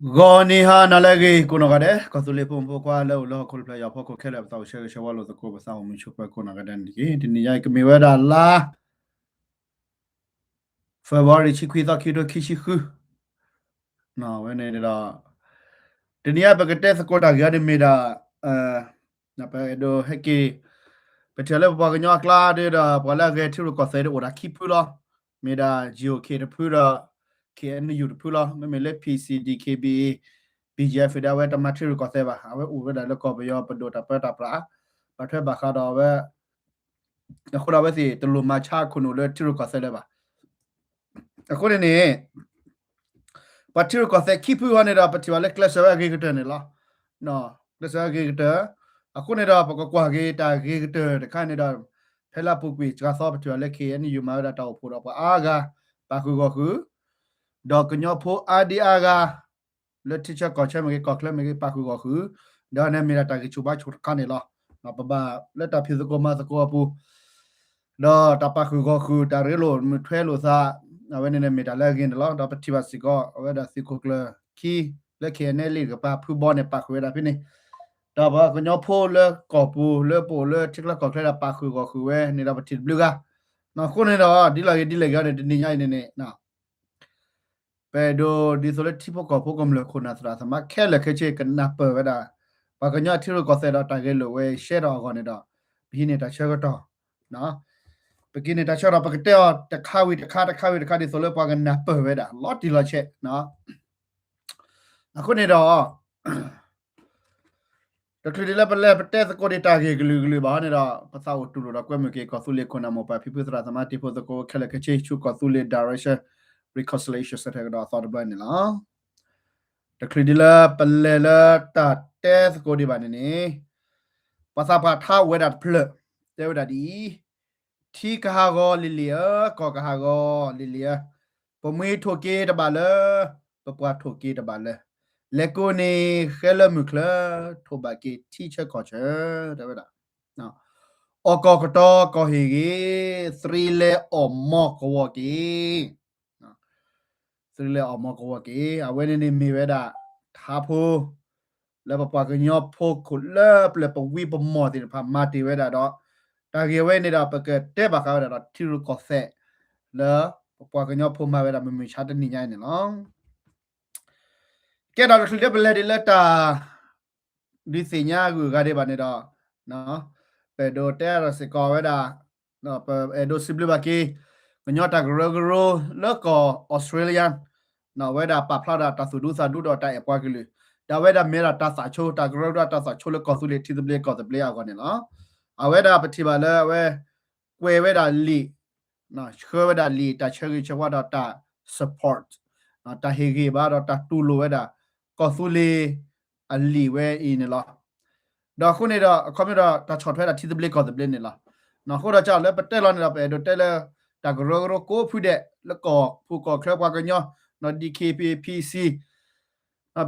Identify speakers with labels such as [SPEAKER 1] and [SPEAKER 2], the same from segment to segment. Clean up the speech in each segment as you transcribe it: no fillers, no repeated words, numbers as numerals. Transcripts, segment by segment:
[SPEAKER 1] Goniha nalagi kunagade kasuli pumpo kwa lo kulpla ya poko kele tau shege shawalo the koba sa mu chukwa kunagadan di ni ya kemi weda la February chikwita kido kishiku na wene da tenia bagate sa kota gade meda na pa do heki petele ba ganyo kla de da bala ge tiru ko se de ora kipula meda geo ke de pura KNU de pula me le PCDKB BGF ဒါဝဲတမထရီကောသေးပါအဝဲဥဝဲဒါလကောဘယောပဒိုတာပတာပရာပထွဲဘာခါတော့ဝဲအခုတော့ဝဲစီတလူမချခုနလေထရီကောသေးလေပါအခုနေပထရီကောသေးခိပူဝနေတာပတိဝလဲကလပ်ဆဝဲဂေကတနေလားနော်ကလပ်ဆဝဲဂေကတအခုနေတော့ပကကွာဂေတာဂေကတတခါနေတော့ဖဲလာပုကွေကသောပတိဝလဲ KNU မာဒါတောက်ဖို့တော့အာဂါပါခုကောခုဒေါကညောဖိုအာဒီအာဂါလက်ထချကောချမကေကောကလမကေပါခုကောခုဒါနဲ့မြေတာကေချူပါချူကနေလားနပဘာလက်တာဖြစ်ကောမသကောပူတော့တပါခုကောခုတာရဲလို့မထွဲလို့သာအဝဲနေမြေတာလဲကင်းတော့တော့ပတိပါစီကောအဝဲဒါစီကိုကလခီလက်ခဲနေလီကပါဖူဘောနေပါခွေတာဖြစ်နေတော့ဘာကညောဖိုလဲကောပူလဲပိုလဲချစ်လကောကလဲပါခုကောခုဝဲနေတော့ပတိဘလူကနော်ခုနေတော့ဒီလာကနေဒီညိုင်းနေနော်ပေဒိုဒီဆိုလက်တိဖို့ကောဖို့ကမလခုနာသရာသမခဲလက်ခဲချေကနပဝဒါဘာကညအထီရကောဆဲတော့တိုင်ခဲလို့ဝဲရှဲတော့ကောနေတော့ဘီနေတာချက်တော့နော်ပကိနေတာချက်တော့ပကတဲ့တခါဝီတခါဒီဆိုလက်ပါကနပဝဒါလော့တီလော့ချက်နော်အခုနေတော့တထရီလက်ပလက်ပတဲ့စကိုဒီတာကေဂလူဘာနေတော့ပစာဝတူတော့ကွဲမကေကောဆူလေခုနာမောပါဖိပစရာသမတိဖို့ကိုခဲလက်ခဲချေချူကောဆူလေ direction reconciliation ဆက်တဲ့တော့ thought about နေလားတခရီဒီလာပလဲလာတာတဲစကိုဒီပါနေပစာပါထားဝဲတာဖလတဲဝဲတာဒီထီကဟာဂောလီလီယာကောကဟာဂောလီလီယာပမွေထိုကေတပါလပပွားထိုကေတပါလလက်ကိုနေခဲလမှုခလထိုဘာကေတီချက်ကောချတဲဝဲတာနော်အကောကတော့ကောဟီဂီ3လေအမောကောကေစရလေအမကောကေအဝဲနေမေဝဲတာထားဖို့လဲပပကညောဖို့ခုလပလပဝီပမောတိဖာမာတီဝဲတာတော့တာကေဝဲနေတာပကတဲ့ဘခါဝဲတာတော့တီရကောဆက်လဲပပကညောဖို့မာဝဲတာမမချတ်နေညိုင်းနေနော်ကဲတော့ခလပလက်ဒီလက်တာဒီစညာကူကတဲ့ပါနေတော့နော်ပေဒိုတဲရစကောဝဲတာနော်ပေဒိုစီဘလဘကေညောတာဂရဂရလောကောဩစတြေးလျနော်ဝဲတာပဖလာတာတဆူဒူစာဒူတော့တိုင်အပွားကလေးဒါဝဲတာမဲတာတဆာချိုတာဂရဒတာဆာချိုလကောဆူလေတီဒဘလေကောတဘလေအောကနေနော်အဝဲတာပတိပါလဲဝဲကွယ်ဝဲတာလီနော်ချွဲဝဲတာလီတာချေကြီးချဝတာ support နော်တာဟေဂေဘာတော့တာတူလိုဝဲတာကောဆူလေအလီဝဲအင်းနော်တော့ခုနေတော့အကွန်ပျူတာတာချော်ထွဲတာတီဒဘလေကောတဘလေနေလားနော်ခုတော့ကြောက်လဲပတဲလောနေတာပဲတော့တဲလဲတာဂရကိုဖူတဲ့လကောဖူကောခရပွားကညောနော် DKPPC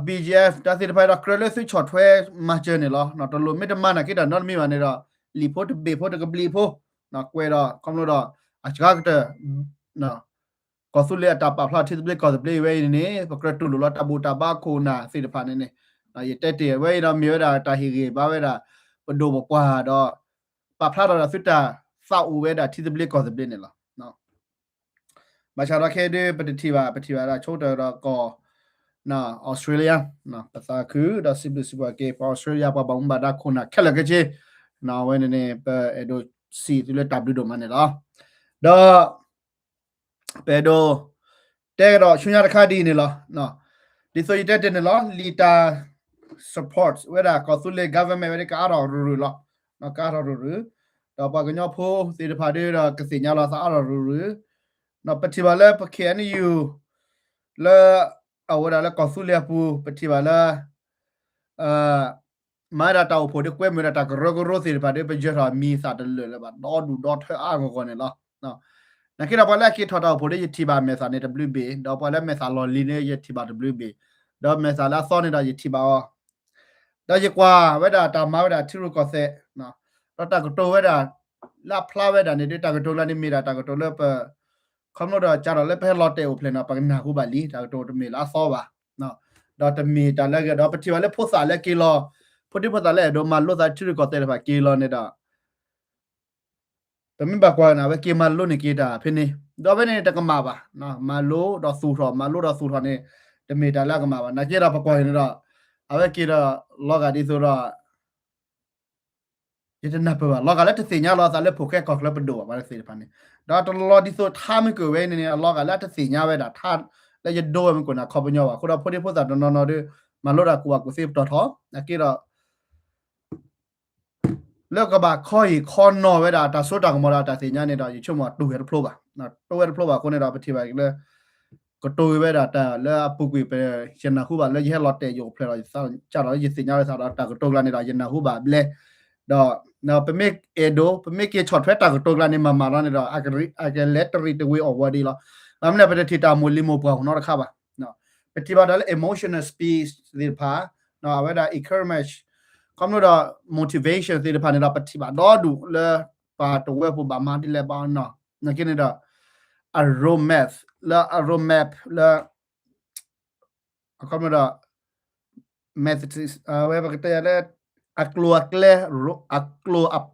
[SPEAKER 1] BGF ဒါစီတဖိုင်တော့ credit switch ချော်ထွဲမှာကျနေလားနော်တလို့မိတမနာကိတာနော်မိမနေတော့လီဖို့ဘေဖို့တကဘလီဖို့နော်ကွဲတော့ကောင်းလို့တော့အချကာကတနော်ကောဆူလေတာပါဖလာတီဘလကောဘလီဝဲနေပကရတူလို့တဘူတာဘာခိုနာစီတဖာနေနေနော်ရတက်တယ်ဝဲတော့မြေတာတာဟီကေဘာဝဲတာပဒိုဘပွားတော့ပါဖလာတော့စစ်တာစောက်ဝဲတာတီဘလကောဘလီနေလားမချာရခဲတဲ့ပတိပါလာချိုးတော့ကောနော်ဩစတြေးလျနော်ပစာကူဒါစီဘစီဘကေဩစတြေးလျပဘောင်ဘာဒါခုနာခက်လက်ကြီးနော်ဝဲနေပဲဒိုစီတူလက် W တို့မနေလားတော့ပေဒိုတဲတော့ချွန်ရတခါဒီနေလားနော်ဒီဆိုရတဲ့နေလားလီတာ support ဝဲတာကောသူလေ government ဝဲကာတော့ရူလားနော်ကာတော့ရူတော့ပကညောဖိုးစီတဖာတဲ့ကစီညာလာစားတော့ရူနော်ပတိပါလဲပခဲနီယူလဲအဝရလဲကောဆူလျာပူပတိပါလဲမာရာတောက်ဖို့တဲ့ကွဲမရတာဂရစီပါတဲ့ပကြရာမီစာတလဲလဲပါတော့ဒူတော့ထအားကောနေလားနော်နခိရပါလဲကိထောက်ဖို့တဲ့ယတိပါမေစာနေ WB တော့ပါလဲမေစာလော်လီနေယတိပါ WB တော့မေစာလာစောနေတာယတိပါတော့ရကွာဝဲတာတာမဝဲတာထီရကောဆက်နော်တော့တကတိုဝဲတာလာဖလာဝဲတာနေတဲ့တကတိုလာနေမိတာတကတိုလဲပคำนวณจะเราเล่นเพื่อลอตเตอรี่เพลนปากหน้าคู่บาลีจากตัวมีลาซ้อบ่ะเนาะ đó tầm mì trả lại cái đó bắt chiều lại phốt xả lại kilo phốt đi phốt xả lại đó mà lúc ra chưa có tiền phải kilo này đó tầm mình bảo qua nào với kia mà lúc này kia đã phía này đó bên này ta cầm mà nó mà lúc đó sụt rồi mà lúc đó sụt rồi này tầm mì trả lại cầm mà nãy kia đó bảo qua này đó à với kia đó lo cái đi rồi đóจะนับไปว่าเราก็แล้วจะสิ่งนี้เราจะเล่นผูกแค่กอกแล้วเป็นดูว่าสิ่งพันนี้เราต้องรอที่สุดถ้ามันเกิดเว้ยเนี่ยเราก็แล้วจะสิ่งนี้ไว้ด่าท่านแล้วจะโดนมันก่อนนะขอบคุณยาวคุณเราพูดที่พูดแต่นอนๆด้วยมาลดอะกูว่ากูซีบต่อท้อนะกี่เราแล้วก็บ่าข้อยคอนนอไว้ด่าแต่สุดต่างมาด่าสิ่งนี้เนี่ยเราอยู่ช่วงว่าดูเห็ดพลุบะนะดูเห็ดพลุบะคนเนี่ยเราไปที่ไปเลยก็ดูไว้ด่าแต่แล้วปุ๊กไปเช่นนะคู่บ่าแล้วยี่ห้อลอตเตอร์อยู่เพลย์เราจะเราจะสิ่งนี้เราแต่ก็ตรงกันเนี่ยเราเย็นนะคู่บ่าเลยđó nó phải make edo phải make cái chọn phép ta của tôi là nên mà nó này đó I can let read the way over đi lo làm này phải thì ta muốn limo bao nó khác à nó phải thì bao đó là emotional speech thì pa nó vậy là encourage không nó đó motivation thì pa này là phải thì bao đó đủ là pa tôi về phụ bà mang đi lên bao nó cái này đó arometh là không nó đó method vậy cái này là akluat le akluat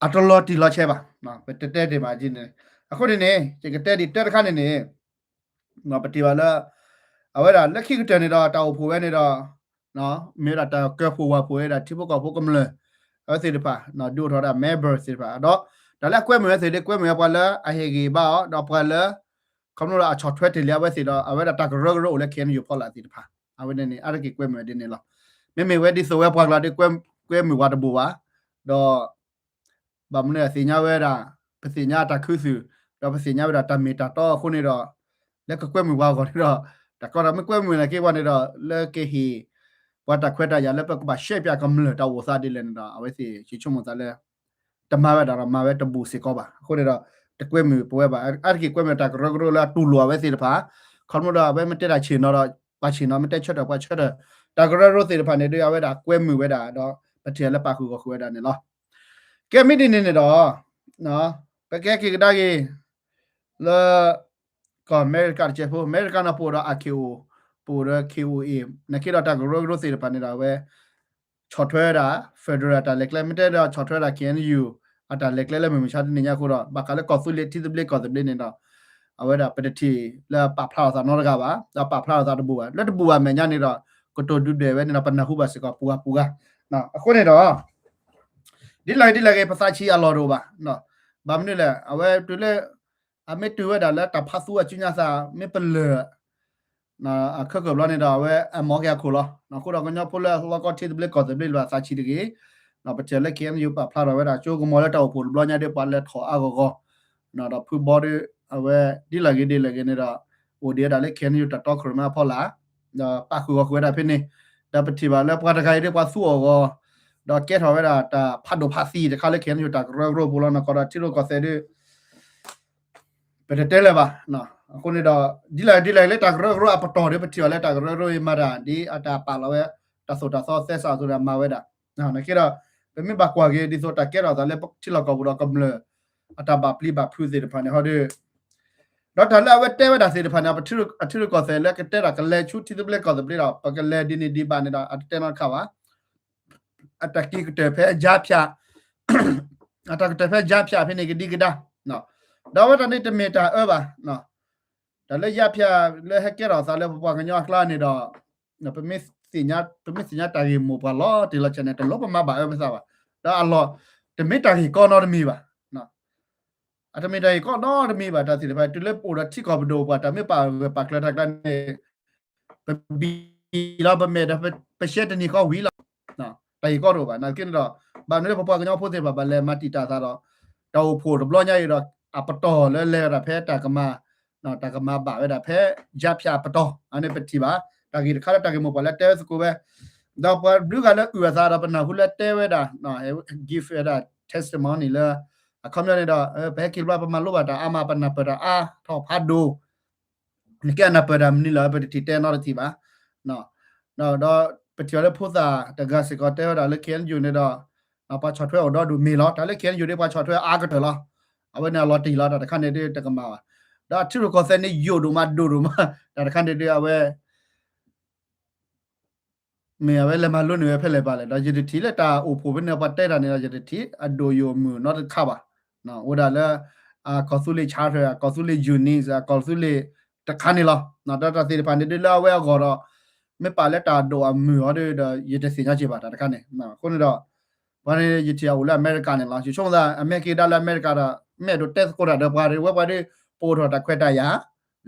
[SPEAKER 1] atoloti lo cheba na petete de margin ako ne che kete di ter khan ne no patiwala awara lakhi kete ne da taw phu ne da no me da ta ke phu wa phu da thipo ko phu kam le a se de pa no du tho da member se pa do da la kwe me se de kwe me pa la a he gi ba do pa la khom lo a chot thwet de le ba se do awara ta ro ro le khen yu pho la se de pa awene ne a ki kwe me de ne lo me we di so we pa la de kwe me wa de bu wa do ba mne si nya we da pa si nya ta khu su do pa si nya we da ta me ta to khu ne do le ko kwe me wa ko do ta ko da me kwe me la ke wa ne do le ke hi wa ta khwe ta ya le pa ba she pya kam le ta wo sa de le da a we si chi chu mo sa le ta ma we da ma we ta bu si ko ba khu ne do ta kwe me po we ba a ki kwe me ta ro ro la tu lo we si da pa khon mo da we me te da chi no do pa chi no me te chot da pa chot da ta gro ro se pa ne de ya we da kwe mu we da do pa the la pa khu ko khu we da ne lo ke mi din ne do no pa ke ki da ge la ko america che pho america na po da akio po da koe na ki da ta gro ro se pa ne da we chot thwe da federal ta lek limited da chot thwe da knu ata lek le me cha ni nya ko da ba ka le ko su le ti le ko de ne da a we da pa de ti la pa phla sa no da ga ba da pa phla sa de bu ba le de bu ba me nya ni daก็ตัวดูเดเวนี่นะปนหูบาสิก็ปูกะนะအခုနေတော့ဒီလိုက်ကေပစာချီအလော်တော့ပါနော်ဘာမလို့လဲအဝဲတူလေအမေတူဝဲဒါလဲတဖတ်စုအချညာစာမေပလနာအခက်ကဘလနေတော့ဝဲအမောကရခိုလောနော်ခုတော့ကညဖိုလဲလောကတိဘလက်ကောတဘလက်လာစာချီတကေနော်ပချဲလဲကေမ်ယူပါဖလာတော့ဝဲဒါချိုကမောလဲတော့ပိုဘလညာတဲ့ပါလဲထောအကောနော်တော့ဖူဘော်ဒီအဝဲဒီလိုက်ကေနေတော့ဟိုဒီဒါလဲခင်ယူတတော့ခရမဖော်လာpa khu ko da phin ni da pthi ba la pa da kai de pa su ko da ke tho we da ta phat do phat si de kha le khen yu ta ro bo la na ko da ti ro ko se de pe de te le ba na ko ni da di lai le ta ro a pa to de pthi ba le ta ro ma da di ata pa la we ta so se sa so da ma we da na ke da pe mi ba kwa ge di so ta ke da le ti la ko bu da kam le ata ba pli ba phu se de pa ne ho deတော့ဒါလည်းဝတ်တဲဝတ်တာစေတဖာနာပထူကောဆယ်လက်ကတဲတာကလဲချူတီတဘလက်ကောတဘလက်တော့ပကလဲဒီနေဒီပါနေတာအတဲမခါပါအတက်ကီကတဲဖဲဂျာဖြာအတက်တဲဖဲဂျာဖြာဖိနေကဒီကဒါနော်ဒါဝတ်တဲ့တမီတာဘာနော်ဒါလည်းရဖြာလဲဟက်ကဲတော့စားလဲပပကညောခလာနေတော့နော်ပမစ်စီညာတာရီမိုပါလောတီလာချန်တဲ့လောပမဘာမစားပါဒါအလောတမီတာကြီးကောနော်တမီပါအတမေတိုင်ကောနော်တမေပါတာစီတဖာတူလက်ပိုတာတိကောဘဒိုပါတမေပါပါကလတာကနေဘီလာဘမေဒါပရှက်တနီကောဝီလာနော်တိုင်ကောတော့ပါနာကင်းတော့ဘာနေပပကညောဖို့တဲ့ပါလဲမတီတာသာတော့တောဖို့ဘလောညရတော့အပတော်လဲရဖဲတာကမနော်တာကမပါဝဲတာဖဲဂျပ်ဖြာပတော်အနေပတိပါတာကြီးခါတာကမောပါလဲတဲစကိုပဲတော့ဘလူကလည်းဥရသာတော့ပနာဟုလဲတဲဝဲတာနော် give it a testimony လဲအခမ်းရတော့ဘယ်ကိလပမလောပါတာအမပနပရာအာထောဖတ်ဒိုနိကနပရမနီလာပတိတဲနော်တိပါနော်တော့ပတိရဖို့သာတကစကတဲဒါလည်းခင်ယူနေတော့အပါချထွဲတော့ဒူမီလောဒါလည်းခင်ယူနေပါချထွဲအာကတလားအဝနေလော်တီလာတာခဏနေတကမာဒါထူကောစနေယိုဒူမဒူဒူမဒါခဏနေအဝဲ me avele malone we phele pale da jiti thi le ta o pho bene pa te da ne da jiti thi ado yo mu not cover no oda la kosule charter kosule unis kosule ta khani la na ta ti pa ne de la we go ro me pa le ta do mu o de jiti si nya chi ba ta kha ne na ko ne do ba ne jiti ya o la america ne la chi chong da america da la america da me do test ko da da ba de we ba de po do ta kweta ya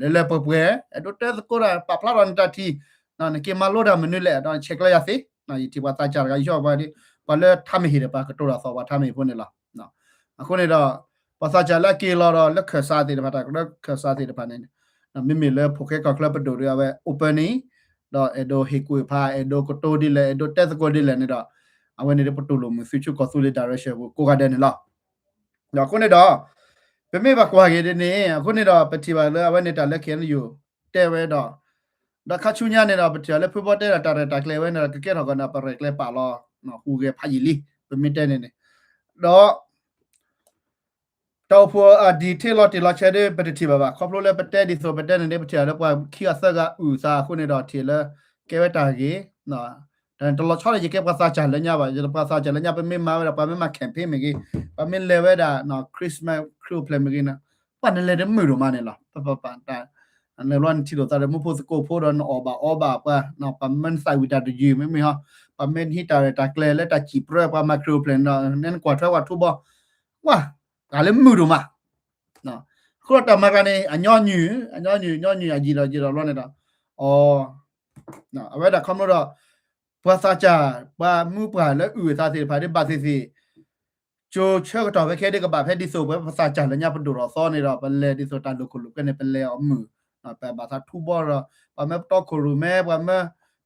[SPEAKER 1] le le po pwe do test ko da pa pla ron ta thi na ke ma lo da menu le da check la ya si na yi ti ba ta cha ga yo ba di ba le tha me hi de ba ka to da so ba tha me pho ne la na ko ne da pa sa cha la ke lo da le kha sa ti de ba ta ko kha sa ti de ba ne na me me le pho ke ka club do ya ba opening da edo hiku pha edo ko to di le edo test ko di le ne da a we ne de poto lo mu future ko su le direction ko ga de ne la na ko ne da pe me ba kwa ge de ne ko ne da pa ti ba le a we ne ta le ke ne yo te we da da kha chu nya ne da ptia le phu bo te da ta ta kle we ne da ke no ka na pa re kle pa lo no hu ge pha yi li pe mi te ne ne do taw pho a di the lo ti lo che de pe ti ba ba kho plo le pe te di so pe te ne de ptia le pa khi a sa ga u sa khu ne da ti le ke we ta ge no dan to lo cho le ke pa sa cha le nya ba je pa sa cha le nya pe mi ma we da pa mi ma campaign me ge pa mi le we da no christmas crew play me ge na pa ne le de mu do ma ne la pa ta ne lon ti do ta de mu pho ko pho do no ba pa no pa men sai wi ta de yi me mi ha pa men hi ta kle le ta chi pro pa macro plan no nen kwa thwa wa thu bo wa ga le mu do ma no ko ta ma ka ne a nyo nyu a ji do lo ne da o no a we da kham lo do pa sa cha pa mu pa le u sa ti pa de ba si cho che ko ta we ke de ka ba phe di so pa sa cha le nya pa do ro so ne do pa le di so ta lo ko lo ke ne pa le o mu pa ba sa thu bo ro pa me to ko ru me pa me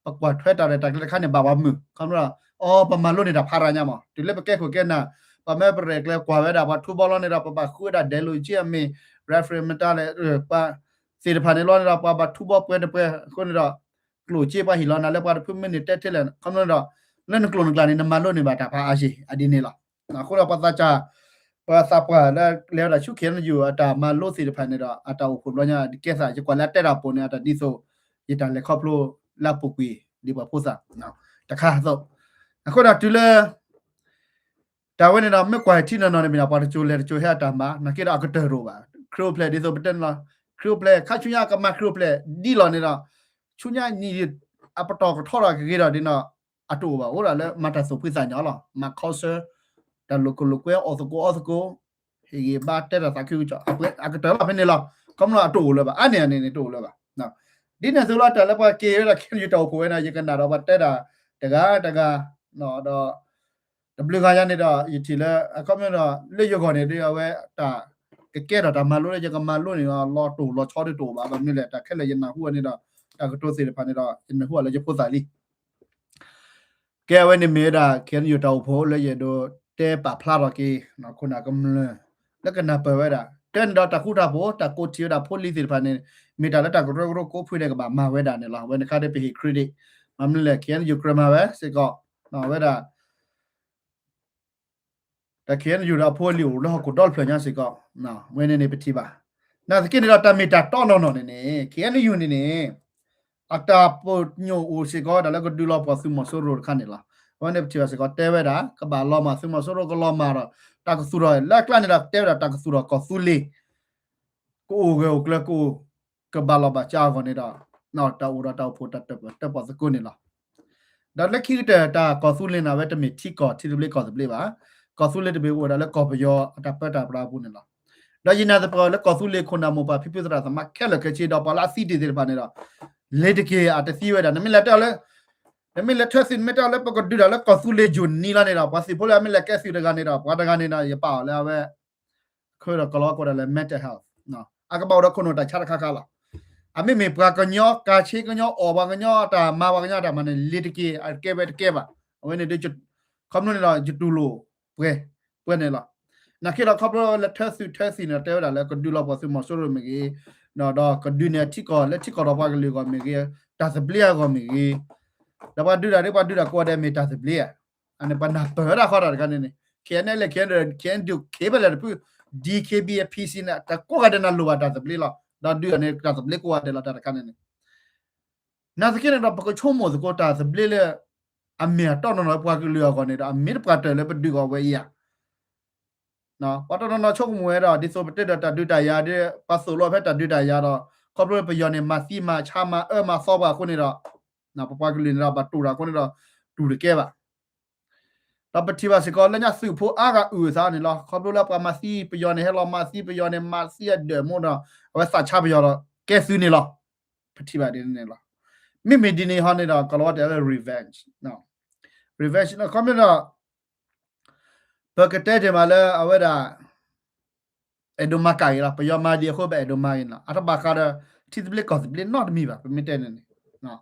[SPEAKER 1] pa kwa thwe ta de ta le kha ne ba mu kham lo o pa ma lo ne da pha ra nya ma ti le pa ke ko ke na pa me pa re kle kwa we da pa thu bo lo ne da pa khu da de lo chi a me reference meta le pa si de pha ne lo ne da pa thu bo pwe de pwe ko ne daကလိုချေပါဟီလာနာလေပါဖမနေတက်တယ်ခမနော်လန်ကလိုနကလာနေနမလို့နေပါတာဖာအရှိအဒီနေလားအခုတော့ပသချာပါစပါလဲလဲရရှုခဲနယူအတာမလို့စီတဖန်နေတော့အတာကိုလောညာဒီကဲစာကွာလက်တက်တာပုံနေတာဒီဆိုရတလေခေါပလို့လာပုကွေဒီပါပို့စာနော်တခါတော့အခုတော့တူလဲတာဝနေတော့မြကွာတီနော်နေမနာပါချိုလဲချိုဟတာမှာနကေတော့အကတရောပါခရိုပလက်ဒီဆိုပတန်လားခရိုပလက်ခါချူညာကမခရိုပလက်ဒီလောနေတော့ชุญญานี่อะปตอก็ทอดก็ดินะอะโตบ่โหล่ะလဲมาตะสุพิสัญญาล่ะมาคอเซตะโลโกโลเกออสโกเฮเกบาเตตะตะคิวจ่ออะกะตะบ่เป็นนี่ล่ะคอมล่ะอะโตလဲบ่อะเนี่ยโตလဲบ่นะดิเนี่ยซุล่ะตะလဲบ่เกละคินอยู่ตอโคเวนะยกันดาบ่เตตะตะกาเนาะดอ W ကရနေတာယတီလဲအကမနော်လေရခေါ်နေတယ်ဝဲတာကဲတော့ဒါမလို့လေကမလို့နေတော့လော်တူလော်ချော်တူပါဘာမြလဲတာခက်လေရနာဟူနေတာတာကတိုးစီဖာနေတော့နဟူလည်းပို့စာလီကဲဝဲနေမေတာခဲယူတောက်ဖို့လေရတော့တဲပါဖလာတော့ကေနော်ခုနကမလကနာပဝဲတာတန်တော့တခုတာဖို့တကိုချီတာဖို့လီစီဖာနေမေတာလက်တာကိုကိုဖွေးတဲ့ကဘာမဝဲတာနေလားဝဲနခါတဲ့ပေခရစ်မမလဲခဲယူကရမဝဲစေကောနော်ဝဲတာတခဲယူတာဖို့လီကိုတော့ကိုတော့ဖျညာစေကောနော်ဝဲနေပတိပါနာစကိနေတော့တမီတာတော့နော်နေခဲယူနေအတာပိုညိုအိုစီကောဒါလည်းကဒူလောပစုမဆိုရိုခန်နေလားဝန်နေချာစကောတဲဝဲတာကဘာလောမစုမဆိုရိုကလောမာတော့တာကဆူရောလက်ကလနေတာတဲဝဲတာကဆူရောကောဆူလီကိုကလကိုကဘာလောပါချာကောနေတာနော်တာဝရတာဖို့တက်ပါစကုနေလားဒါလက်ခိတဲ့တာကောဆူလင်နာဝဲတမီတီကောတီဒူလေးကောစပလေးပါကောဆူလေးတပေဝဒါလည်းကောပယောအတာပတ်တာပရာဘူးနေလားဒါရင်နာတဲ့ပလည်းကောဆူလေးခုနာမောပါဖိဖိစရာသမခက်လကချီတော့ပါလာစီတီတဲ့ပါနေတာလေတကေအတစီဝဲတာနမလက်တယ်နမလက်ထစင်မက်တယ်ပကဒူဒါလကဆူလေဂျွန်နီလာနေတာပါစီဖိုလာမလက်ကက်စီတကနေတော့ဘာတကနေတော့ရပါလဲပဲခွေရကလောကောလည်း mental health နော်အကဘောတော့ခုနတာချရခခလာအမေမေပကညောကာချေကညောအော်ဘာကညောတာမာဘာကညောတာမနဲ့လေတကေအကဲပဲတကေပါဝဲနေတဲ့ခမနလာဂျတူလိုပွဲနေလားနခေတော့ခပလက်ထစီနေတဲ့တာလဲကဒူလာပါစီမဆိုရမကြီးနော်တော့ကဒူနေတီကောလက်တီကောတော့ပါကလေးကောမကြီးတာစပလီယာကောမကြီးဒါပါဒူတာကိုတဲ့မီတာစပလီယာအနေပနာပရာခေါ်တာကနေနေခဲနဲ့လက်ခဲဒူကေဘလက်ပူ DKB PC နဲ့တကောကတဲ့နလိုတာစပလီလာဒါဒူနဲ့တာစပလီကိုတဲ့လာတာကနေနေနာစကိနေတော့ပကချုံမောစကောတာစပလီလေ အမေတော့နော်ပွားကလျောကောနေတာအမေပတ်တယ်လည်းပဒူကောဝဲရနော်ပတ်တော့နော်ချုပ်မွဲတော့ဒီဆိုပတက်တဒူတရာတဲ့ပတ်ဆိုလောဖက်တဒူတရာတော့ခေါပရပယောနေမစီမချာမမဆောပါခုနေတော့နော်ပွားကလနေတာပတ်တူတာခုနေတော့တူရကဲပါတော့ပတိပါစကောလည်းညစုဖို့အားကဥစားနေလောခေါပရပမစီပယောနေဟဲလောမစီပယောနေမစီရတဲ့မို့တော့ဝဲစာချပယောတော့ကဲစုနေလောပတိပါနေလောမိမိဒီနေဟောနေတော့ကလောတဲ့ revenge နော် revenge နော်ခေါမတော့ဘကတဲ့တယ်မလဲအဝဲတာအဒိုမကိုင်လာပယောမာဒီခိုပဲအဒိုမိုင်းနော်အတဘခါရတီဒဘလကောစဘလနော်မီပါမီတဲ့နေနော်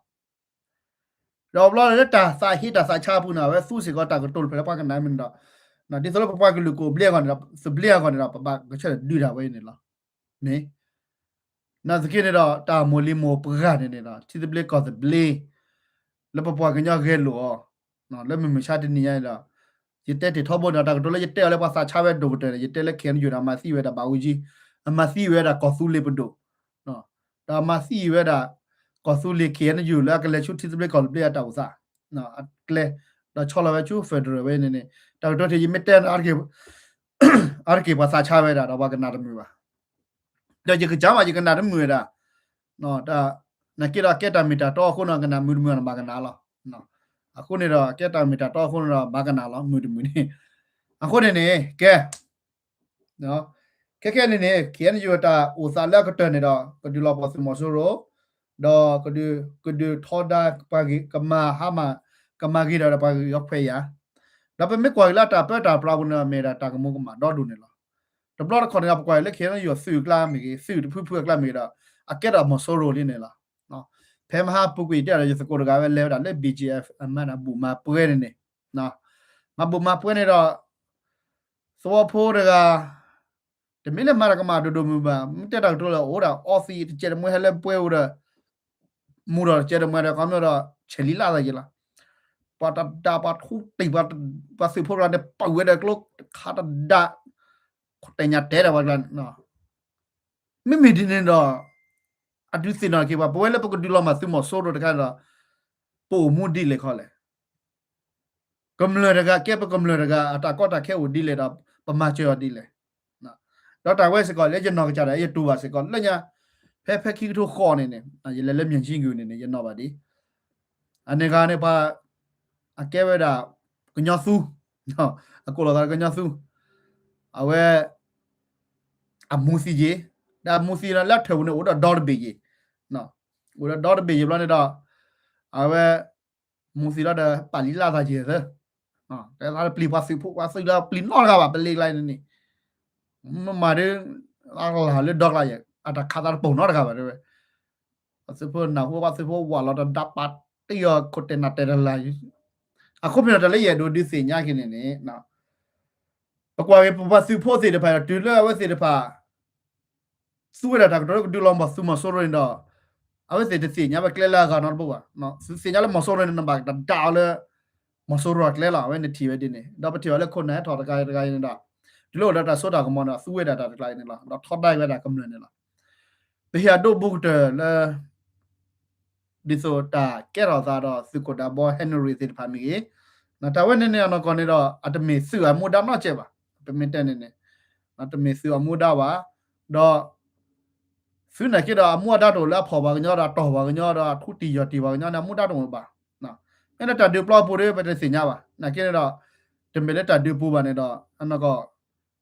[SPEAKER 1] တော့ဘလာလက်တာစာဟီတာစာချပူနာဝဲစုစီကတာကတိုလ်ဖလပါကနိုင်မင်းတော့နော်ဒီစလပပကလူကိုဘလကန်စဘလကန်တော့ပပကချက်ဒူတာဝဲနေလားနေနာစကိနေတော့တာမိုလီမိုပဂါနေနေတာတီဒဘလကောစဘလလပပကညခဲလို့နော်လက်မမရှာတဲ့နေရလားရတဲ့တဲ့ထောဘောတာကတော့လည်းရတဲ့လည်းပါစာချပဲဒိုတဲ့ရတဲ့လည်းခဲယူတာမစီဝဲတာဘာဝကြီးအမစီဝဲတာကောဆူလေးပဒိုနော်ဒါမစီဝဲတာကောဆူလေးခဲယူလာကလည်းချူတီစပလကောပလေတာဥစားနော်ကလေတော့ချောလာပဲချူဖက်ဒရယ်ပဲနေနေတော့တည်းမတဲ့အာကေပါစာချပဲတာတော့ဘာကနာတမျိုးပါတော့ကြကကြမှာကြကနာတမျိုးတာနော်ဒါနကိရာကက်တာမီတာတော့ခုနကနာမြူမြူနာဘာကနာလားနော်အခုနေတော့ကက်တာမီတာတော့ခုနေတော့ဘာကနာလားမြူမြူနေအခုနေကဲနော်ကဲနေခဲနေရတာဥစားလက်ကတနေတော့ကဒူလောပစမဆိုရောတော့ကဒူထောဒါပါဂီကမာဟာမကမာဂီတော့ပါရောက်ဖေးရဒါပေမဲ့ကွာလာတာပတ်တာပရာဘနာမေတာတာကမုကမာတော့ဒူနေလားတဘလခေါ်နေကွာလက်ခဲနေရဆူကလာမီဆူဖူဖူကလာမီတော့အကက်တော့မဆိုရိုလေးနေလားနော်ဖဲမဟာပုကွေတဲ့ရစကိုတကားပဲလဲတာလက် BGF အမနာဘူမာပွဲနေနော်မဘူမာပွဲနေတော့သောဖိုးတကားတမင်းလည်းမာရကမာဒိုဒိုမူပါမတက်တော့တော့ဟိုတာအော်စီကျတဲ့မွေးဟလဲပွဲဦးတာမူတော့ကျတဲ့မွေးတော့ကောင်းတော့ချယ်လီလာရလားပတ်တာပတ်ခုတိပတ်စီဖိုးရတဲ့ပဝဲတဲ့ကလုတ်ခါတာဒါတဲ့ညတဲ့တော့ဘာနော်မိဒီနေတော့အဒုစင်တော့ကေပါပွဲလည်းပကဒူလာမသုမဆိုးတော့တခါတော့ပို့မှုဒီလေခေါ်လေကမ္လရကကဲပကမ္လရကအတာကောတာခဲဦးဒီလေတော့ပမာချော်ဒီလေနော်ဒေါက်တာဝဲစကောလေကျွန်တော်ကြတယ်ရတူပါစကောလက်ညာဖဲခိထိုခေါ်နေနေလဲမြင်ချင်းကူနေနေရတော့ပါဒီအနေကနေပါအကဲဝဲတာကညောဆူနော်အကိုလာကညောဆူအဝဲအမူစီကြီးဒါမူစီလာလက်ထုံနေဦးတော့ဒေါ်ဘေကြီးနော်ဦးတော့ဒေါ်ဘေကြီးဘလနေတော့အဝဲမူစီလာတဲ့ပါလီလာသားကြီးတဲ့နော်แต่လာပလီပါစီဖို့ပါစီလာပလီနော်ကပါပလီလိုက်နေမမရဲလာလေဒေါ်လာရဲ့အတာခါတာပုံနော်ကပါတဲ့စဖို့နာဟိုပါစဖို့ဝါလာတော့ပတ်တီရကိုတနတဲ့လာအခုပြတော့လည်းရဒိုဒီစင်ညာခင်းနေနော်ပကွာပဲပစီဖို့စီတဲ့ဖာတူလဲဝဲစီတဲ့ဖာစူရတာကတော့ဒူလောမဆူမဆိုရင်းတော့အဝဲစီတဲ့စင်ညာပဲကလဲလာကတော့ဘောနော်စင်ညာလည်းမဆိုရင်းနံပါတ်တာလဲမဆိုရကလဲလာဝဲနေတီဝဲဒီနေတော့ပတီလည်းခုနနဲ့ထော်တကိုင်းနေတာဒီလိုဒါဆိုတာကမနော်စူရတာတကိုင်းနေလားတော့ထော်တိုင်းပဲတာကမလွန်နေလားဘယ်ဟာတော့ဘုတ်တယ်လဲဒီဆိုတာကဲတော့သာတော့စကိုတာဘောဟန်နရီစစ်ဖာမီနော်တဝဲနေနေတော့ကောနေတော့အတမေစုအမူဒါတော့ချက်ပါပမင်တဲ့နေနော်တမေစုအမူဒါပါတော့စုနေကြတော့အမူဒါတော့လာဖော်ပါညောတာတော်ပါညောတာထုတီရတီပါညောနာမူဒါတော့ပါနော်အဲ့ဒါတဒီပလော့ပိုးရပဲစင်ညာပါနော်ကြဲတော့တမေလက်တဒီပူပါနေတော့အနကော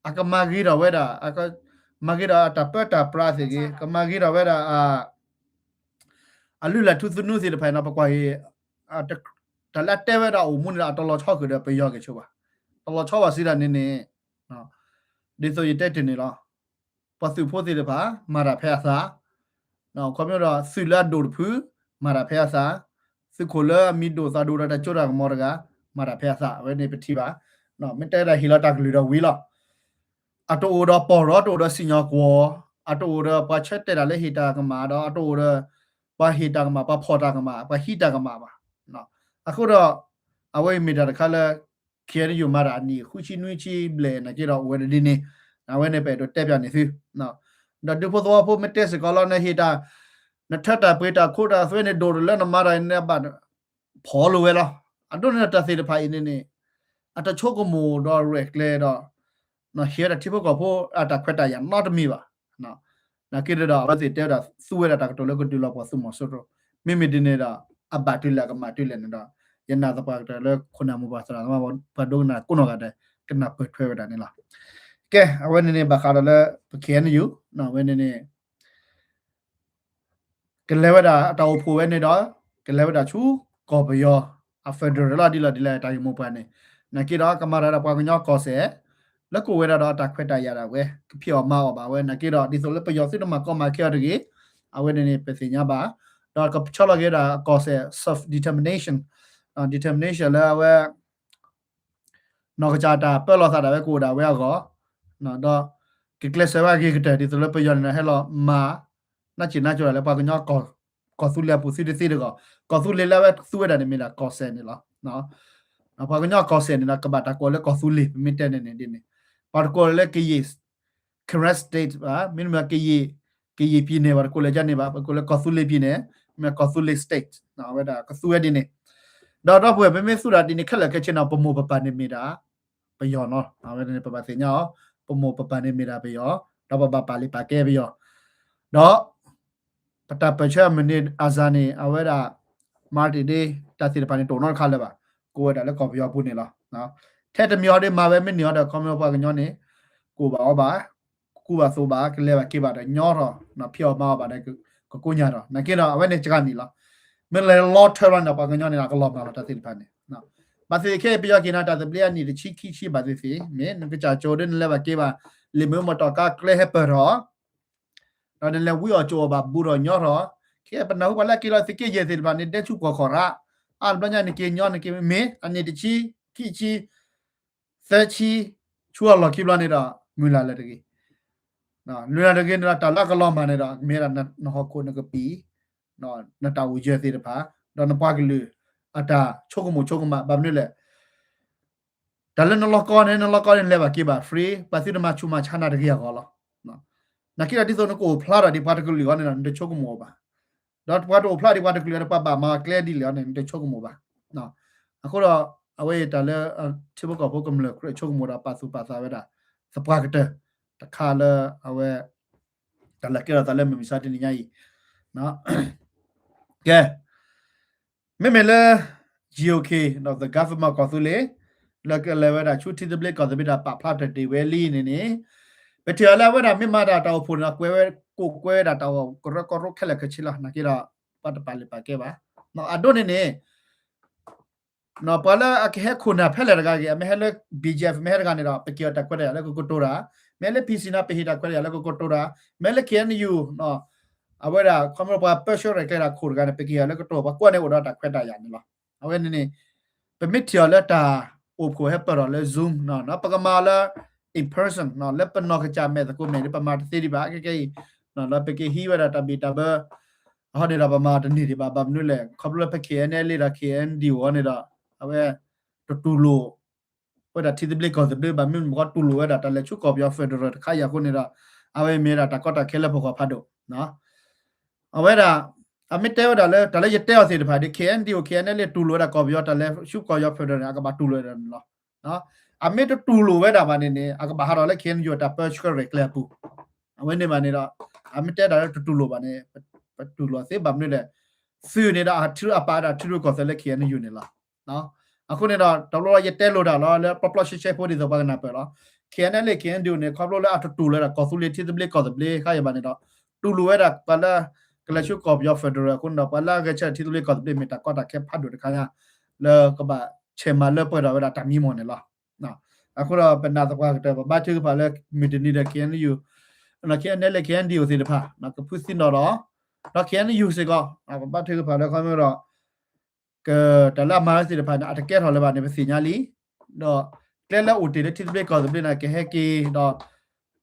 [SPEAKER 1] အကမာဂီတော့ဝဲတာအကမာဂီတော့တပတ်တာပရာစီကကမာဂီတော့ဝဲတာအလူလာထုသနုစီတဖိုင်တော့ပကွာရေးတလက်တဲဝဲတော့မွန်းလာတော်တော်6ခုတော့ပေးရခဲ့ချိုးပါတော်တော်6ပါစီတာနေနေနော်ဒီဆိုရတဲ့တင်နေလားပစုဖို့စီတပါမာရာဖဲစာနော်ခေါမျိုးတော့ဆူလာဒိုဖူမာရာဖဲစာစခိုလာမီဒိုစာဒိုရတာချိုးတာမော်ရကမာရာဖဲစာဝဲနေပတိပါနော်မတဲတာဟီလာတာကလူတော့ဝီလာအတိုးတော့ပေါ်တော့တိုးတော့စင်ညာကွာအတိုးတော့ပါချက်တဲ့လေဟီတာကမာတော့အတိုးတော့ပါဟီတာကမာပါဖော်တာကမာပါဟီတာကမာပါနော်အခုတော့အဝိမီတာတခါလဲခဲရယူမာရာနီခုချီနွီချီဘလဲနာကြတော့ဝဲဒီနေအဝဲနေပဲတော့တက်ပြနေစီနော်ဒါဒုဖို့တော့ဖို့မတက်စကလောနေဟီတာနထတာပေတာခိုတာဆွေးနေဒိုလနဲ့မာရာနေပါဖော်လို့ဝဲလား I don't know that the pie in it. At a chocomo or reclare or no here a typical at a queta, not a miva. No. Nakida was it there as sewer attack to look at the lap of Sumo Soto. Mimi dinera a battle like a matulinda. Yanada part Kunamubasa, Padona, Kunogada, cannot put Trevor Danila. Okay, I went in a Bacala, can you? No, when in a Kelevada at our poor any door, Kelevada chu, copy your a federal dilla dilla mopane. Nakira Kamara Pagano Cose, look where I quit a yada way, pure mao, when Nakira disolep your cinema come my care. I went in a Pethinaba, dark up Cholageda cause self determination, determination where Nokachata, Pelosada, Kuda, where go, no, the Kiklesava Gigita, disolep your hello ma. Natural pagano cosula pusidi sidigo cosuli levet sueda de mila cosenila no a pagano cosen in a cabata cole cosuli mitten in dini parcole que yes caress state minima que ye pine var collegiani va cole cosuli pine me cosuli state no weda cosuedine dot we be mesura dini kala ke chena pomo papa ni mira pe yo no a weda ni papa senya pomo papa ni mira pe yo do papa pali pa ke pe yo do Pata Pacha Minute Azani, Aweda Marty Day, Tati the Panito, Calaba, go at a copy of Punilla. Now, Ted Miode Mave Mini, the Common Pagani, Cuba Oba, Cuba Soba, Leva Kiba, the Nyoro, not pure Maba, the Cocunyara, Nakina, when it's Ganila. Middle Lord Terran of Pagani, like a lot of Tati Pani. Now, but the Kapiakinata, the Blair need the cheeky by the fee, men, which are Jordan Leva Kiba, Limumotoka, Clay Hepper. Rồi we are cho ba buro nyoro ke pa na wala ki la tike ye til ba ni de chu ko khora al ba nya ni ke nyo ni ke me ani de chi ki chi se chi chu la ki bla ni da mu la la de ki na lu la de ke na ta la ka lo ma ni da me ra na ho ko na ka pi no na ta wu je ti de pa do na pa ki lu ata chu ko ma ba ni le da le no lo ko ni le ba ki ba free pa si ma chu ma chana de ki ya ko lo Nakira disono ko plara di particularly on and the chocomoba. Not what o pladi particularly papa ma clear di on and the chocomoba. No. Akora away tale typical pocum le chocomoda pasu pasaveda. The pocket, the color away the lakira the lemon sat in yai. No. Yeah. Memele GOK of the government cosule. Like a level that shoot the blake of the bit of papa de valley in it. But you allow it a mimada to open up where cook where that our corroco calacachilla, Nakira, Patapalipakeva. No, I don't know. No, Pala Akekuna Pelagagi, Mele BGF Merganida, Pekiota Quella, Lecotura, Mele Pisina Pehita Quella, Lecotura, Mele can you, no, Aweda, come up a pressure, Rekera Kurgan, Pekia, Lecotoba, Quana, Quetta Yanila. I went in a permit your letter, Oko Hepper, Zoom, no, Napagamala. In person, no, let but knock a jam at the good man, but Martin City back again. No, let Peki he were at a bit of a hundred of a Martin Niddy Baba Nule, couple of Peki and Ellie Raki and you wanted a aware to Tulu. But at the blick of the blue, but mean what Tulu at a let you copy your federal Kaya Hunida, away made at a Kota Kelapo Pado. No, aware I met tell the legend tells the party can do can let Tulu at a copy of the left, should call your federal about Tulu and law. No. I made a Tulu where I in a Bahara can you at a perch correct lepu. When they manera, I met that to Tulu bane, but Tulu say Bamida. Soon it are two apart at two Coseleki and Unila. Now, I couldn't tell you tell the proper shape is the Baganapera. Can do a couple after Tulu, a Cosulity the Blake of the Blake Hayabanida. Tulu at Pala, Kalashuk of your federal Kunda Pala, get a Titulek of the Metakota kept Padu the Kaya, Le Kaba, Chema Leopard at Tamimonella. No, I could have another part of a battery pallet, Midnida can you. And I can't nearly can deal with the pa, not to put in all. Not can use a go. I have a battery pallet camera. The la mars the pan at a get all about the signali. No, Clela would did it because of being like a hecky dog.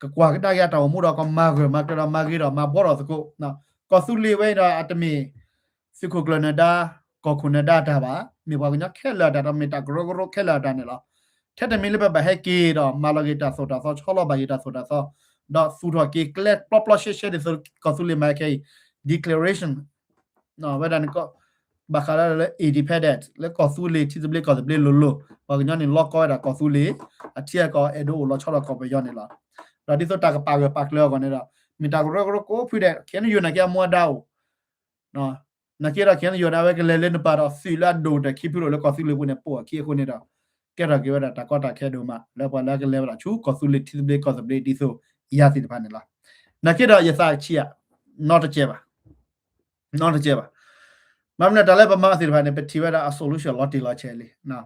[SPEAKER 1] Quackdayat or Mudok Margaret, Magdala Magid or Maboro the go. Now, Cosuli wait at me. Sicoglanada, Cocunada Taba, me wagna keller that I made a grogro keller danilla. Ted a million by Heki or Malagita soda, such hollow by it soda, so dot Futoki, clear proper shade is Cosuli Make declaration. No, whether bakala le independent le ko su le ti ble ko ble lo ba nya ni lo ko da ko su le a tia ko edo lo cholo ko be yo ni la da di so ta ka pa le ko ne da mi ta ro ko phu de ken yu na kya mo da o no na kira ken yu na we ke le ne pa da si la do de ki phu le ko su le bu ne po ki ko ne da ke ra ke da ta ko ta ke do ma le pa la ke le la chu ko su le ti ble ko ble di so ya si de pa ne la na kira ya sa chi ya not a cheba not a cheba mamna dale ba ma sir phane peti weda a solution lot ti la che le na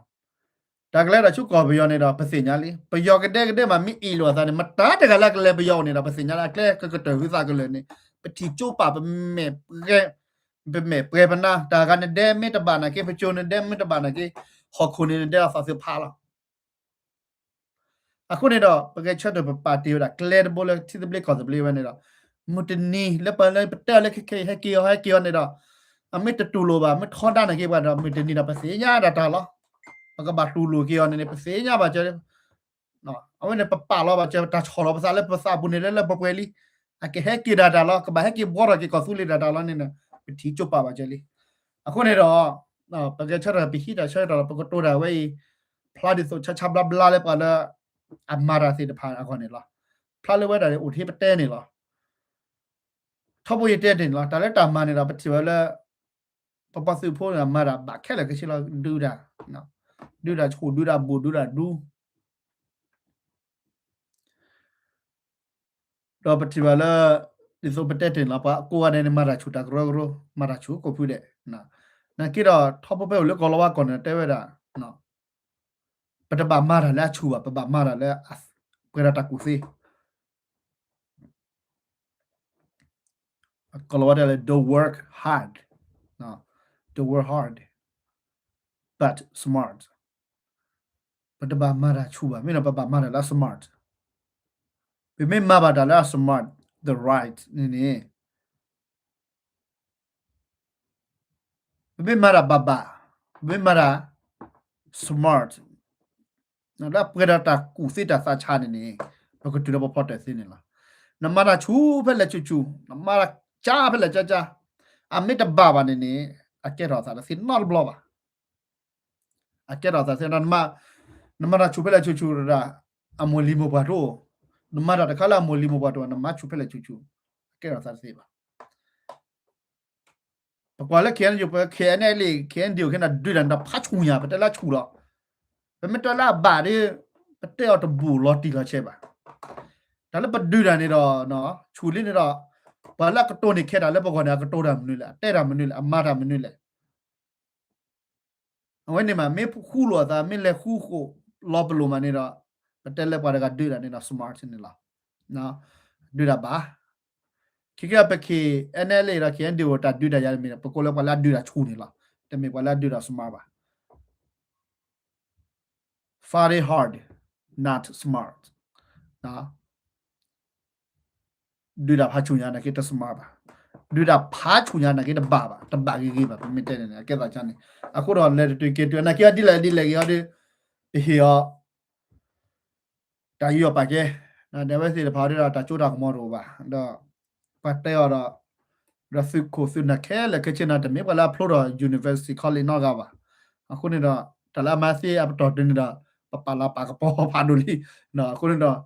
[SPEAKER 1] da kle da chu ko byo ne da pasinya le byo ke de ma mi i lo sa ne mata da kala kle byo ne da pasinya la kle ke to hu sa kle ne peti chu pa me ke be me pre bana da ga ne de me ta ba na ke pe chu ne de me ta ba na ke ho khu ne de sa se pha laအခုနေတော့ပကဲချက်တော့ပါတီရကလဲဘောလက်တီဘလက်ကောဘလေးဝနေတော့မတနီလက်ပလက်တက်လက်ခေဟကီဟကီနေတော့အမေတတူလိုပါမထောတာနေကေပါတော့မတနီတော့ပစေညာတာတာလောပကဘာတူလိုကီရနေပစေညာပါကျနော်အမေပပလောပါကျတာချောလောပါစားလက်ပစာပုနေလက်ပပွဲလီအကေဟကီဒါတာလောကဘာဟကီဘောရကေကောဆူလီဒါတာလောနေပတီချပါပါကျလီအခုနေတော့နော်ပကဲချက်တော့ပိဟီတာချက်တော့ပကတိုတာဝေးဖလာဒီဆိုချက်ချဘလဘလာလက်ပါလားအမာရာစီတဖာအခုနေလားဖလာလဝဲတာလေဦးထေးပတဲနေလားထောက်ဖို့ရတဲ့တင်လားဒါလည်းတာမနေတာပတိဝလဲပပစုဖို့ရမာရာဘာခဲလဲကရှိလားဒူတာနော်ဒူတာချိုဒူတာဘူဒူတာဒူတော့ပတိဝလဲဒီဆိုပတဲတင်လားပါကိုကနေမာရာချူတာဂရောဂရောမာရာချူကိုဖူးတဲ့နော်နာကိတော့ထောက်ဖို့ပဲလေကောလဝါကောနေတဲဝဲတာနော်ပတပါမာရာလဲချူပါပပမာရာလဲကွေရတာကူစီColorado don't work hard. No, don't work hard, but smart. But the mara chuba, me no papa mara la smart. We me maba da la smart, the right, nene. We me mara baba, we mara smart. Na la pweda ta kusi ta sa cha nene. Loko tu na pote sini la. Na mara chu pe la chu, na mara cha pe la cha. A me ta baba nene, a ke ro sa la sin not blow ba. A ke ro sa sin na mara chu pe la chu ra amoli mo ba ro. Na mara ta kala amoli mo ba ro na ma chu pe la chu. A ke ro sa se ba. Pa kwa la khen yu pa khen ne le khen dio khen na du da na pha chu nya pa ta la chu lo. Ba me ta la ba de pa te o to bu lo ti la che ba. Da la pa du da ne do no chu li ne do ba la ka to ni khe da la pa ko na ka to da mnu la te da mnu la ma da mnu la အဝဲနေမှာမေခုလောတာမင်းလေခုခုလောဘလိုမနေတော့တဲလက်ပါကဒူတာနေတော့ smart နေလားနော်ဒူတာပါခိကပခေ NLA ရခင်ဒီဝတာဒူတာရမင်းပကိုလပါလာဒူတာချူနေလားတမေပါလာဒူတာ smart ပါ very hard not smart နော်ဒူတာဖာချူညာနာကေတ smart ပါဒူတာဖာချူညာနာကေတဘာပါတဘာကြီးပါမင်းတဲ့နေကဲတာချမ်းနေအခုတော့လက်တွေ့ကေတူနာကေဒီလေကေရတဲ့ဟေယောတာယူပါကေနော်ဒါပဲစီဖာရတာချိုးတာကမောတော့ပါတော့ပတ်တဲ့ရတော့ graphic course နာခဲလကချင်နာတမေပလာဖလိုတော့ university college နော်ကပါအခုနေတော့တလာမစီအပတော်တင်တော့ပပလာပါကပေါ်ဖာဒူလီနော်အခုနေတော့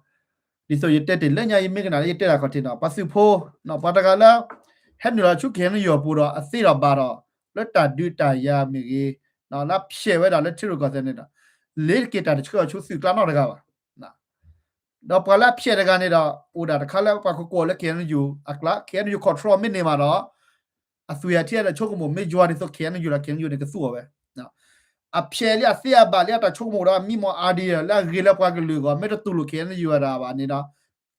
[SPEAKER 1] ဒီဆိုရတဲ့တဲ့လက်ညာရမိကနာရတဲ့တာခတင်တော့ပစုဖိုးနော်ပတကလာဟဲ့နော်ချုခဲနရောပူတော့အစီတော့ပါတော့လက်တာဒူတာရမိကြီးနော်လာဖြဲဝဲတာလက်ချူကစနေတာလေကတာချူချူစီကလာတော့တကပါတော့ပလာဖြဲတကနေတော့ဟိုတာတခါလဲပါကိုလက်ခဲနယူအကလာခဲနယူ control မိနေမှာတော့အဆူရတဲ့ချုကမမေဂျွာဒီဆိုခဲနယူလာခဲနယူနေကဆူပဲနော်အဖြဲလျာဆေးပါလျာတချုကမတော့မိမအာဒီလာဂီလာပွားကလူကမေတတူလူခဲနယူရတာပါနေတော့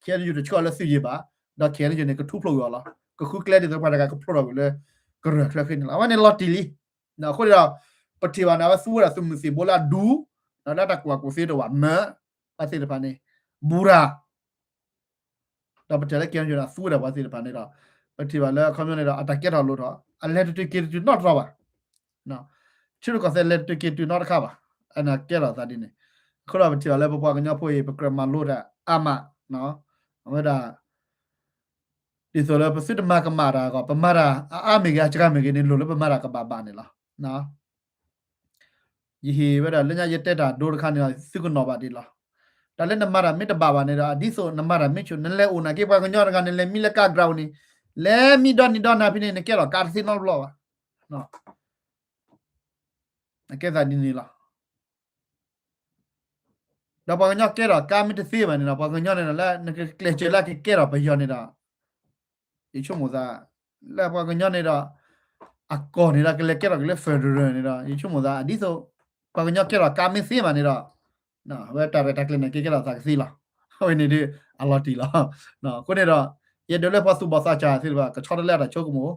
[SPEAKER 1] ခဲနယူတချောလက်စီရပါတော့ခဲနယူနေကထူဖလို့ရလားကခုကလဲဒီတော့ပါတကကဖလို့တော့လေကရခလခင်းလာဝနေလော်တီလီနော်ခေါ်ရပတိဝနာဝဆူရဆုမစီဘလာဒူနော်လာတကွာကိုစေတော့မအစေတပါနေဘူရာတော့ပတလည်းကျန်ကြတာဆူရပါစေတပါနေတော့ပတိဝလဲခေါင်းနေတာအတကက်တော့လို့တော့အလက်တကက်တူnot တော့ပါနော်ချိုကစလက်တကက်တူ not ခါပါအနာကက်တော့သာဒီနေခေါ်တော့ပတိဝလဲပပွားကညဖို့ပကရမလို့တာအမနော်အမဒါဒီဆိုလည်းပစစ်မကမာရာကပမာရာအာမေကချကမေကနေလို့ပမာရာကဘာဘာနေလား နော်ယေဟေဝဒလညာရတက်တာဒိုရခါနေစိကနောပါဒီလားဒါလည်းနမရမစ်တပါပါနေတာအဒီဆိုနမရမစ်ချူနလဲဦးနာကေပါကညောရခါနေလဲမိလကဂရောင်းနီလဲမိဒနီဒနာဖိနေကေလောကာစီနောလောနော်ကေသာဒီနီလားတော့ပါကညောကေတော့ကာမစ်တစီပါနေတာပါကညောနေတာလဲနကကလေချေလာကေတော့ဘယောနေတာဒီချုံမိုသာလဲပါကညောနေတာအကောနေတာကလေကေတော့ကလေဖက်ဒရယ်နေတာဒီချုံမိုသာအဒီဆိုပါကညောကေတော့ကာမစ်စီပါနေတာနော်ဝဲတာပဲတက်ကနေကေကေတော့သာစီလားဟိုနေဒီအလော်တီလားနော်ကိုနေတော့ရဒလဲပတ်စုဘစာချာစီပါကချော်လဲတာချုပ်မို့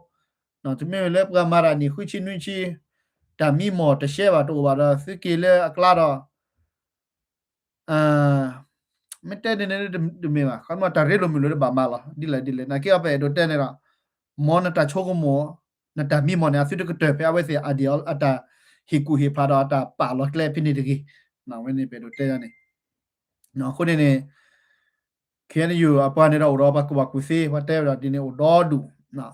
[SPEAKER 1] နော်ဒီမြေလဲပကမာရာနီခွချီနွင်းချီတာမီမော်တရှဲပါတော့ပါတော့စီကေလဲအကလာတော့မတဲနေနေဒီမြေပါခမတာရဲလိုမျိုးလို့ဘာမလားဒီလေနာကေအပဲတော့တဲနေတာမော်နတာချုပ်မို့နတာမီမော်နေအစစ်ကတဲ့ဖဲအဝဲစီအဒီယယ်အတာဟီကူဟီဖာတော့တာပါလော့ကလဲဖိနေတကြီးနော်ဝင်းနေပဲတော့တဲရနေနော်ခုနေနေခဲနေယူအပွားနေတော့တော့ဘကဘကူစီဝတဲတော့ဒီနေတော့ဒူနော်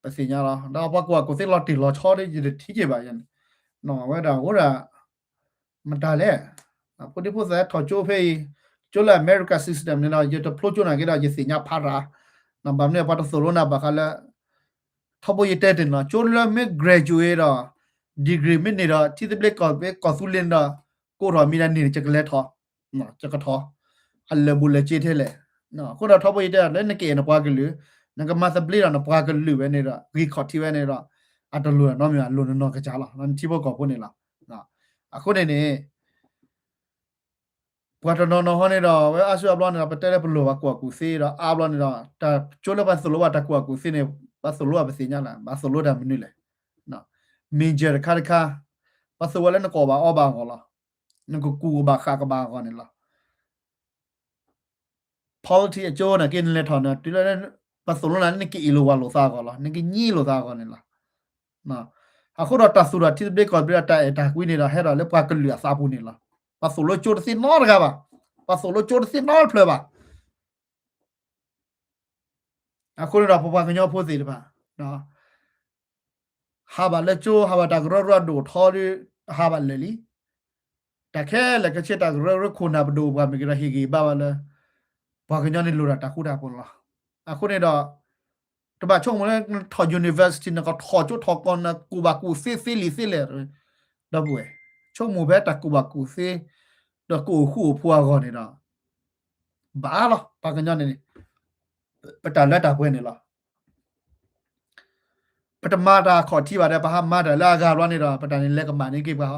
[SPEAKER 1] ပစီညာလားတော့ဘကဘကူစီလော်တီလော်ချော်ဒီထိကြပါရင်နော်ဝဲတာဟိုတာမတားလဲပိုဒီပိုဇာထော်ချိုဖေးကျိုလာအမေရိကစစ်စတမ်နေတော့ရတဖလိုချိုနာကေတော့ရစီညာဖာရာနံပါတ်နဲ့ပတ်ဆိုလိုနာဘခလာထဘရတဲ့နော်ကျိုလာမေ graduate တော့ degree မနေတော့တီတပလက်ကောပဲကောဆူလင်တော့ကိုရောမီလာနေချက်ကလက်ထောနော်ချက်ကထောအလဘူလက်ချေထဲလေနော်ကိုတော့ထဘရတဲ့လည်းနကေနပွားကလူနကမသပလီတော့နပွားကလူပဲနေတော့ရီခေါ်တီပဲနေတော့အတလူနော်မြလူနော်ကကြလားနတီဘောကောဖို့နေလားနော်အခုနေနေပွားတော့နော်ဟောနေတော့ဝဲအဆူအပလောနေတော့ပတဲဘလိုပါကွာကူစီတော့အပလောနေတော့တာချိုးလပါဆလိုပါတကွာကူစီနေပါဆလိုပါစီညာလားပါဆလိုတာမနည်းလေနော်မင်ဂျာခါခါပါဆဝလဲနကောပါအောပါကောလားနကကူဘာခါကဘာကောနေလား policy အကျိုးနဲ့กินလဲထော်နေဒီလဲပါဆလိုနာနကီအီလိုဝါလိုစားကောလားနကီညီလိုစားကောနေလားနော်အခုတော့တဆူရတိဘလေကောဘရတာကွီနေတာဟဲတော့လဲပွားကလူအစားပူနေလားပါဆိုလိုချိုစီနော်ကပါပါဆိုလိုချိုစီနော်ဖလပါအခုတော့ပပကညောဖို့စီတပါနော်ဟာပါလက်ချိုဟာပါတာဂရရဒိုထော်ရီဟာပါလေလီတခဲလက်ကချက်တာဂရရခုနာဘဒိုဘာမီဂရဟီဂီဘာဝလာဘာကညောနေလိုတာခုတာပေါ်လားအခုနေတော့တပါချုံမလဲထော် university နကထော်ချိုထော်ကွန်နကူဘာကူစီလီစီလေတော့ဘူးချုံမဘဲတာကူဘာကူစီတော့ကိုခုဖွာကောနေတာဘာလားဘာကညနေပတလက်တာပွဲနေလားပတမတာခေါ်တီပါတယ်ဘာမတာလာကလွားနေတာပတန်လက်ကမနေကိပါ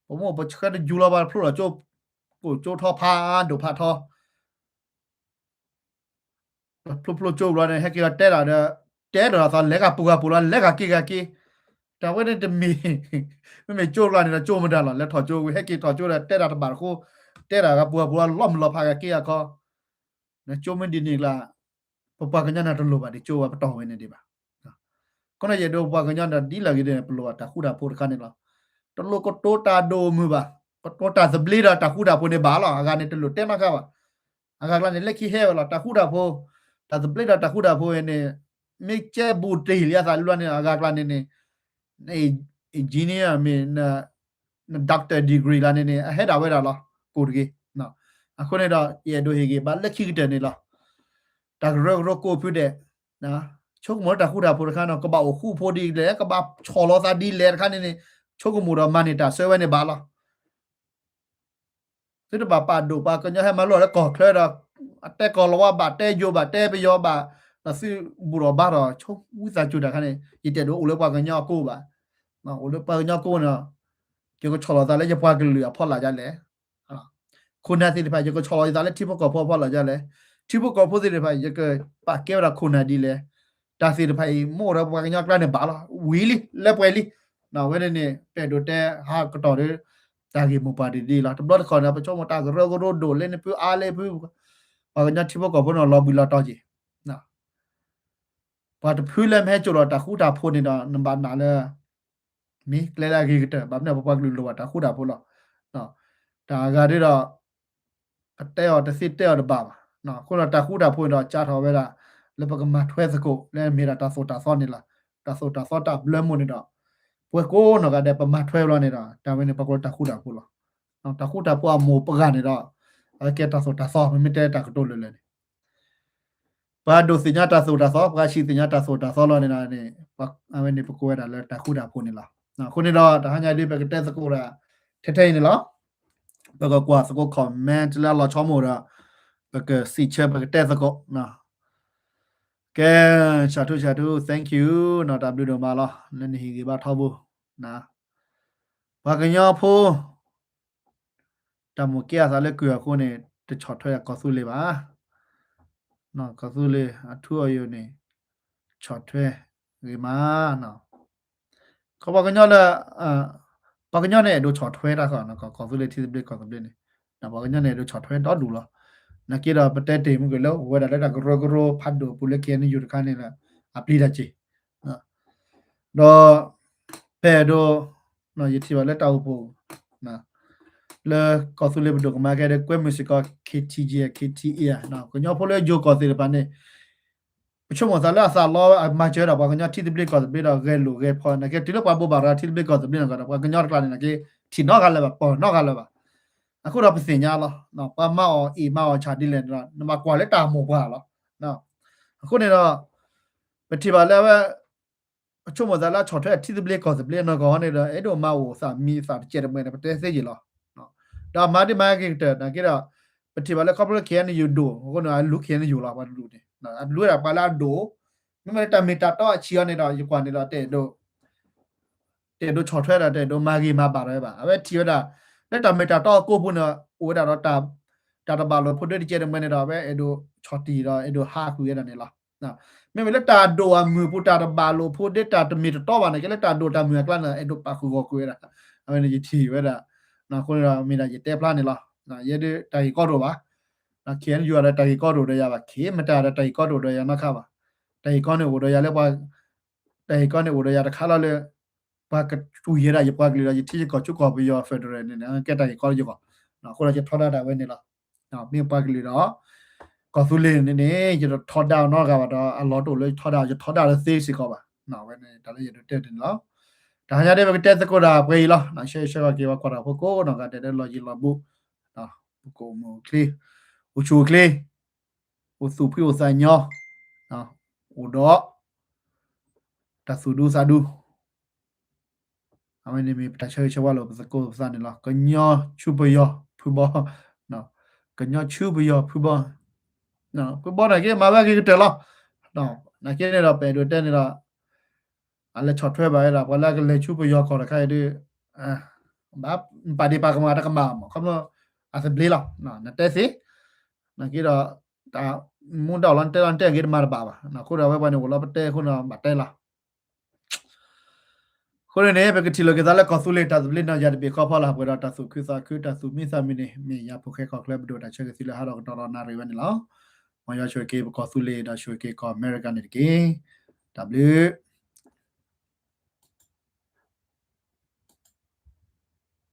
[SPEAKER 1] ဘုံဘချခတ်ဂျူလာဘာဖလိုချိုကိုချိုထောဖာဒိုဖာထောဖလိုချိုလွားနေဟက်ကရတဲတာတဲတာသာလက်ကပူကပူလာလက်ကကိကကိတာဝဲတဲ့မီမေချိုလွားနေတာချိုမတာလားလက်ထော်ချိုဟက်ကီထော်ချိုတဲတာတပါကိုတဲတာကပူကပူလာလော့မလော်ဖာကကိရခေါ်နချိုမဒီနီလာပပကညနာတလို့ပါဒီချိုကပတော်ဝင်နေဒီပါကောနရဒိုပကညနာဒီလာကြီးတဲ့ပလောတာခုတာပိုခါနေလားတလို့ကတိုတာဒိုမူပါတိုတာဇဘလီတာတခုတာပိုနေပါလားအကနေတလို့တဲမခါပါအကကလာနေလက်ခိဟဲလားတခုတာပိုတာဇဘလီတာတခုတာပိုနေမိချေဘူတီလျာသာလွနေအကကလာနေနေအင်ဂျင်နီယာမင်းဒေါက်တာဒီဂရီလာနေနေအဟဲတာဝဲတာလားကိုတကြီးနော်အခုနေတော့ရဒိုဟေကြီးဘာလက်ခိတဲ့နေလားတာရောကိုပြတဲ့နော်ချုံမတာခုတာပိုခါနော်ကဘာခုဖိုဒီလေကဘာချောလောသာဒီလေခါနေနေချုံကမူရမနေတာဆွဲဝဲနေပါလားစစ်တပါပါဒိုပါကညဟမလောရကောခရအတက်ကောလောဘာတဲယိုဘာတဲပယောဘာသစီဘူရောဘာရောချုံဝီစာချူတာခါနေရတဲ့တို့ဦးလောပါကညကိုပါနော်ဦးလောပါညကိုနော်ကျော်ချောလောသာလေရပွားကလူရဖော်လာကြလေခုနာတိတပါကျော်ချောလောသာလေတိပကောဖော်လာကြလေတိပကောဖိုးတိတပါရကပါကဲရခုနာဒီလေတာစီတဖိုင်မို့တော့ဘာကညကလာနေပါလားဝီလီလက်ပွဲလီနော်ဝဲနေတဲ့ဒိုတဲဟာကတော်တယ်တာဂီမပါတီဒီလာတဘလခေါ်တာပချောမတာကရောဒိုလဲနေပြအားလဲပြဘာကညတိဘကောဘနော်လော်ဘီလာတော့ကြီးနော်ဘာတဖူးလဲမဲကျော်တော့တခုတာဖိုးနေတာနံပါတ်နာလဲမီကလဲလာကြီးကတဲ့ဘာနဲ့ဘဘကလူလောတာခုတာဖိုးလားနော်ဒါကတည်းတော့အတဲရောတစစ်တဲရောတပါပါနော်ခုတော့တခုတာဖိုးတော့ကြားထော်ပဲလားလပကမထွဲစကိုလဲမေရာတာဆိုတာဆောနေလားတာဆိုတာဆောတာဘလမွန်နေတာပ ပွဲကိုနော်ကတဲ့ပမထွဲလို့နေတာဒါပဲနေပကောတခုတာခုလားနော်တခုတာပွားမိုးပကနေတော့အကဲတာဆိုတာဆောမမတဲ့တာကတော့လေဘာဒိုစညာတာဆိုတာဆောဘာရှိစညာတာဆိုတာဆောလို့နေတာနေအဝနေပကိုရတာလဲတခုတာဖို့နေလားနော်ခုနေတော့တဟညာလေးပဲကတဲ့စကိုတာထဲထဲနေလားဘကကွာစကို comment လာလာချောမို့တော့ဘကစီချက်ဘကတဲ့စကိုနော်ကဲရှာတူ thank you နော် W တော့မလားနည်းနည်းကြီးပါထောက်ဖို့နော်ဘာကညောဖိုးတမကဲစားလဲကွာခုနေတချော်ထွဲကောဆူလေးပါနော်ကောဆူလေးအထူအယုန်နေချော်ထွဲဒီမှာနော်ခေါ်ဘာကညောလဲဘာကညောနဲ့တို့ချော်ထွဲတာခေါ်နော်ကောဆူလေးတီးပလေးကောဆူလေးနေနော်ဘာကညောနဲ့တို့ချော်ထွဲတော့ဒူလားနကေတော့ပတက်တေမှုကလောဝဲတာလက်တာဂရောဖတ်ဒိုပူလက်ကနေယူတခါနေလားအပလီတာချေနော်တော့ပဲတော့နော်ယတိပါလက်တောက်ဖို့နော်le cosule bdo ma ke de kwe musica KTG KTA na ko nyo phole jo ko se ba ne ပချုံမသာလာစာလောမချေတော့ဘာကညတီတပလစ်ကောဘီတော့ဂဲလူဂဲဖော်နကေတီလို့ပါဘောပါရာတီတပလစ်ကောဘီတော့ဘာကညောကလာနေကေတီနော့ကလည်းပါပေါ်နော့ကလည်းပါအခုတော့ပစင်ညာလောနော်ပါမောက်အီမောက်ချာတီလဲတော့နမကွာလက်တာမို့ပါလောနော်အခုနေတော့ပတိပါလည်းပဲပချုံမသာလာချော်တဲ့တီတပလစ်ကောဘီနော်ကောနေတော့အဲ့တော့မောက်စာမီစာကျဲတယ်မဲပတဲစေကြီးလောနော်ဒါမာဒီမာကီတဲ့နကေတော့ပတိပါလည်းကောပလကေနေယူဒိုဟိုနော်လူခဲနေယူလာပါလူတယ်နော်လူရပါလာဒိုမမတမီတာတော့ချီရနေတော့ယူကွာနေတော့တဲ့တို့ချော်ထွဲတာတဲ့တို့မာဂီမာပါရဲပါအပဲတီရတာလက်တမီတာတော့ကိုဖို့နော်အိုးတာတော့တာတပါလို့ဖို့တဲ့ကြဲတယ်မနေတော့ပဲအဲ့တို့ချော်တီတော့အဲ့တို့ဟာကူရတာနေလားနော်မမလက်တာဒိုအမူပူတာတပါလို့ဖို့တဲ့တာတမီတော့ပါနေကလက်တာဒိုတာမူကလန်အဲ့တို့ပါကူကိုကူရတာအပဲနေတီရတာနော်ခုတော့မီတာရတဲ့ပလာနေလားနော်ရတဲ့တိုင်ကောတော့ပါနော်ခဲယူရတဲ့တိုင်ကောတော့ရပါခေမတာတဲ့တိုင်ကောတော့ရမခပါတိုင်ကောနေဝရရလဲပါတိုင်ကောနေဝရရတခါလာလဲပါကတူရရပါကလေးရတီကောချုကောပြီးရဖက်ဒရယ်နေနော်ကဲတိုင်ကောရကောနော်ခုတော့ရထော်တာဝဲနေလားနော်မြပါကလေးတော့ကောဖူလေးနေနေရထော်တာနော်ကပါတော့အလောတို့လဲထော်တာလဲသေးစီကောပါနော်ဝဲနေဒါလည်းရတဲ့တယ်နော်ဒါကြတဲ့ဘက်တက်စကောတာပြေးလားနော်ရှေ့ကကေဝါကောတာဖို့ကိုနော်ကတဲ့လော်ဂျီလာဘူးနော်ကိုမိုကလေးဦးချိုကလေးဦးစုပြိုစညောနော်ဦးတော့တဆူဒူစာဒူအမင်းနေပတချေချဝါလို့စကောစနေလားကညောချူပယောဖူဘောနော်ကညောချူပယောဖူဘောနော်ဖူဘောနာကေမဘာကေတဲလားနော်နာကေနေတော့ပဲတို့တဲနေတော့အလဲချော်ထွဲပါရတာဘလာကလေချူပယောခေါ်ရခိုင်ဒီဘာပါဒီပါကမာတကမာခမအစဘလီလားနော်နတဲစီနကေတော့ဒါမွန်တော်လန်တဲကေမာပါပါနော်ခုတော့ဝဲပါနေကိုလောပတဲခုနော်မတဲလားခုနေပဲကတိလောကဒါလည်းကောဆူလေတာဘလနာရတဲ့ကောဖလာပေါ်တာဆုခိစာခိတာဆုမိစာမီနေမေရဖိုခဲကောကလပ်ဒိုတာချက်စီလာဟာတော့တော်နာရီဝနေလားမရချွေကေကောဆူလေတာချွေကေကောအမေရိကန်နေကေ W